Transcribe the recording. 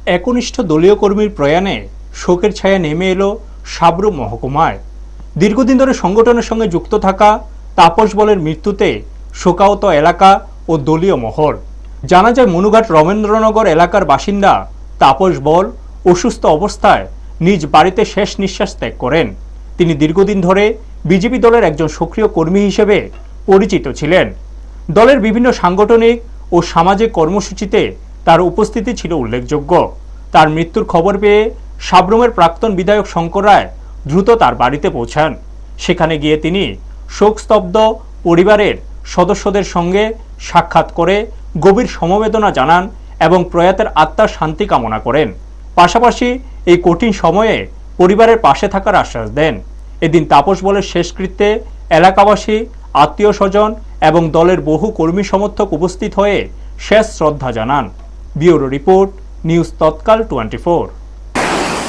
একনিষ্ঠ দলীয় কর্মীর প্রয়াণে শোকের ছায়া নেমে এলো সাবরুম মহকুমায়। দীর্ঘদিন ধরে সংগঠনের সঙ্গে যুক্ত থাকা তাপস বলের মৃত্যুতে শোকাহত এলাকা ও দলীয় মহল। জানা যায় মনুঘাট রমেন্দ্রনগর এলাকার বাসিন্দা তাপস বল অসুস্থ অবস্থায় নিজ বাড়িতে শেষ নিঃশ্বাস ত্যাগ করেন। তিনি দীর্ঘদিন ধরে বিজেপি দলের একজন সক্রিয় কর্মী হিসেবে পরিচিত ছিলেন। দলের বিভিন্ন সাংগঠনিক ও সামাজিক কর্মসূচিতে তার উপস্থিতি ছিল উল্লেখযোগ্য। তার মৃত্যুর খবর পেয়ে সাবরুমের প্রাক্তন বিধায়ক শঙ্কর রায় দ্রুত তার বাড়িতে পৌঁছান। সেখানে গিয়ে তিনি শোকস্তব্ধ পরিবারের সদস্যদের সঙ্গে সাক্ষাৎ করে গভীর সমবেদনা জানান এবং প্রয়াতের আত্মার শান্তি কামনা করেন। পাশাপাশি এই কঠিন সময়ে পরিবারের পাশে থাকার আশ্বাস দেন। এদিন তাপস বলের শেষকৃত্যে এলাকাবাসী, আত্মীয় স্বজন এবং দলের বহু কর্মী সমর্থক উপস্থিত হয়ে শেষ শ্রদ্ধা জানান। ব্যুরো রিপোর্ট, নিউজ তৎকাল 24।